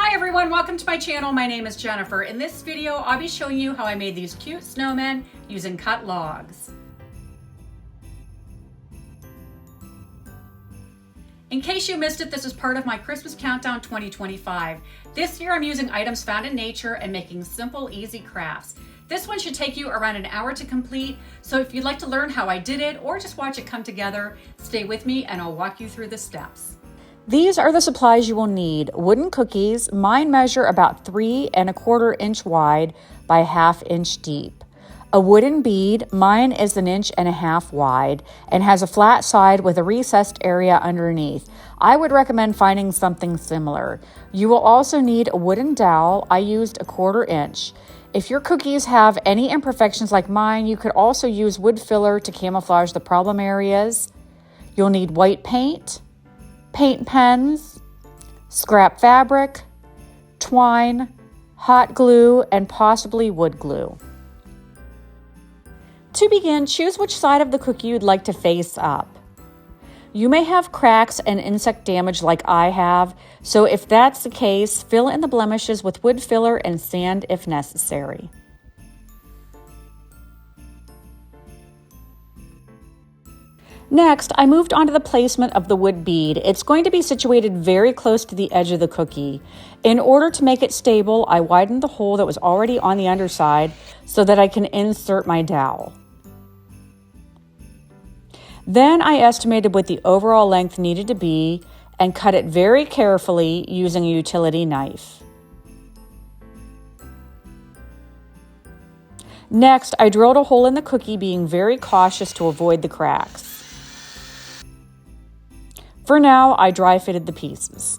Hi everyone, welcome to my channel. My name is Jennifer. In this video, I'll be showing you how I made these cute snowmen using cut logs. In case you missed it, this is part of my Christmas Countdown 2025. This year I'm using items found in nature and making simple, easy crafts. This one should take you around an hour to complete, so if you'd like to learn how I did it or just watch it come together, stay with me and I'll walk you through the steps. These are the supplies you will need. Wooden cookies. Mine measure about 3 1/4 inch wide by 1/2 inch deep. A wooden bead. Mine is 1.5 inches wide and has a flat side with a recessed area underneath. I would recommend finding something similar. You will also need a wooden dowel. I used 1/4 inch. If your cookies have any imperfections like mine, you could also use wood filler to camouflage the problem areas. You'll need white paint, paint pens, scrap fabric, twine, hot glue, and possibly wood glue. To begin, choose which side of the cookie you'd like to face up. You may have cracks and insect damage like I have, so if that's the case, fill in the blemishes with wood filler and sand if necessary. Next, I moved on to the placement of the wood bead. It's going to be situated very close to the edge of the cookie. In order to make it stable, I widened the hole that was already on the underside so that I can insert my dowel. Then I estimated what the overall length needed to be and cut it very carefully using a utility knife. Next, I drilled a hole in the cookie, being very cautious to avoid the cracks. For now, I dry fitted the pieces.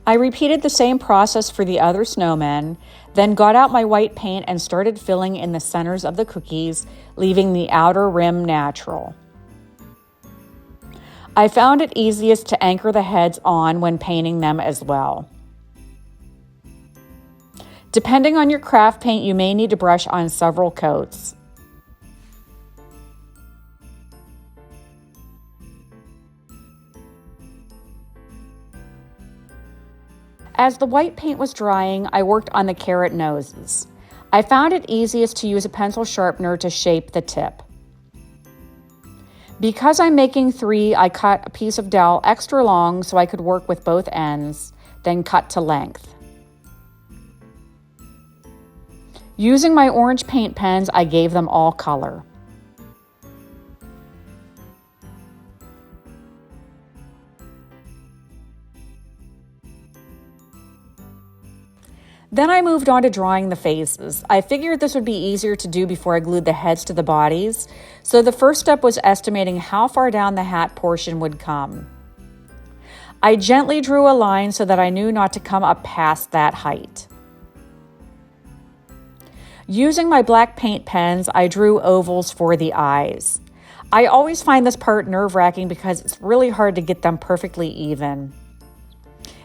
I repeated the same process for the other snowmen, then got out my white paint and started filling in the centers of the cookies, leaving the outer rim natural. I found it easiest to anchor the heads on when painting them as well. Depending on your craft paint, you may need to brush on several coats. As the white paint was drying, I worked on the carrot noses. I found it easiest to use a pencil sharpener to shape the tip. Because I'm making 3, I cut a piece of dowel extra long so I could work with both ends, then cut to length. Using my orange paint pens, I gave them all color. Then I moved on to drawing the faces. I figured this would be easier to do before I glued the heads to the bodies, so the first step was estimating how far down the hat portion would come. I gently drew a line so that I knew not to come up past that height. Using my black paint pens, I drew ovals for the eyes. I always find this part nerve-wracking because it's really hard to get them perfectly even.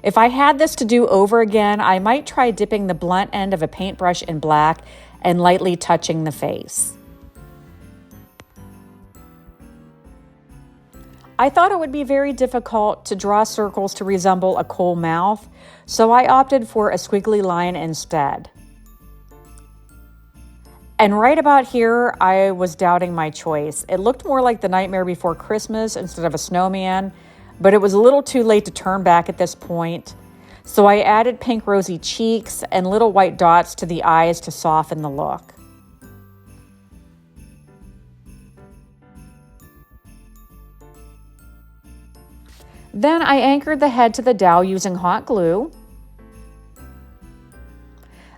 If I had this to do over again, I might try dipping the blunt end of a paintbrush in black and lightly touching the face. I thought it would be very difficult to draw circles to resemble a coal mouth, so I opted for a squiggly line instead. And right about here, I was doubting my choice. It looked more like the Nightmare Before Christmas instead of a snowman, but it was a little too late to turn back at this point, so I added pink rosy cheeks and little white dots to the eyes to soften the look. Then I anchored the head to the dowel using hot glue,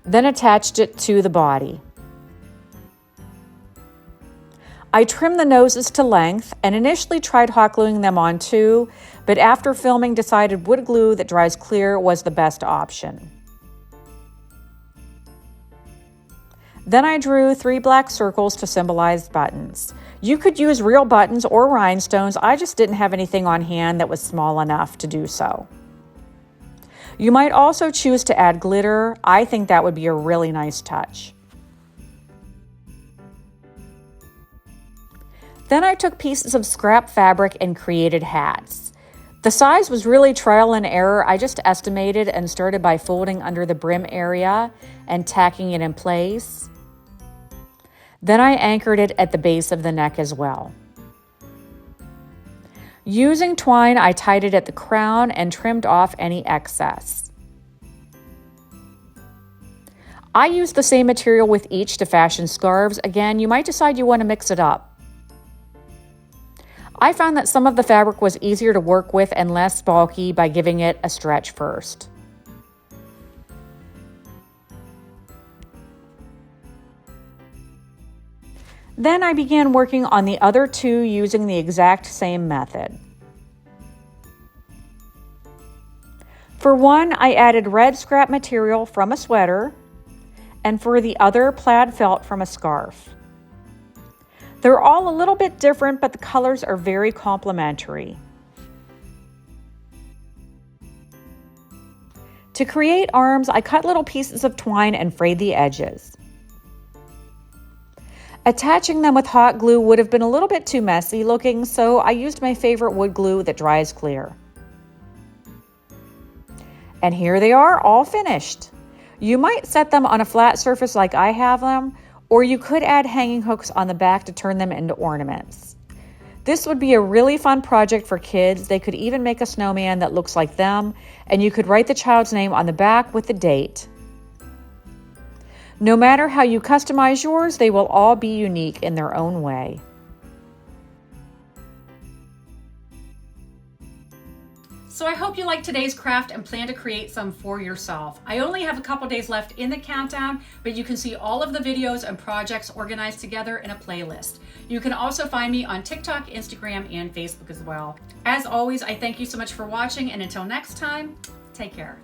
then attached it to the body. I trimmed the noses to length and initially tried hot gluing them on too, but after filming decided wood glue that dries clear was the best option. Then I drew 3 black circles to symbolize buttons. You could use real buttons or rhinestones. I just didn't have anything on hand that was small enough to do so. You might also choose to add glitter. I think that would be a really nice touch. Then I took pieces of scrap fabric and created hats. The size was really trial and error. I just estimated and started by folding under the brim area and tacking it in place. Then I anchored it at the base of the neck as well. Using twine, I tied it at the crown and trimmed off any excess. I used the same material with each to fashion scarves. Again, you might decide you want to mix it up. I found that some of the fabric was easier to work with and less bulky by giving it a stretch first. Then I began working on the other two using the exact same method. For one, I added red scrap material from a sweater, and for the other, plaid felt from a scarf. They're all a little bit different, but the colors are very complementary. To create arms, I cut little pieces of twine and frayed the edges. Attaching them with hot glue would have been a little bit too messy looking, so I used my favorite wood glue that dries clear. And here they are, all finished. You might set them on a flat surface like I have them, or you could add hanging hooks on the back to turn them into ornaments. This would be a really fun project for kids. They could even make a snowman that looks like them, and you could write the child's name on the back with the date. No matter how you customize yours, they will all be unique in their own way. So I hope you liked today's craft and plan to create some for yourself. I only have a couple days left in the countdown, but you can see all of the videos and projects organized together in a playlist. You can also find me on TikTok, Instagram, and Facebook as well. As always, I thank you so much for watching, and until next time, take care.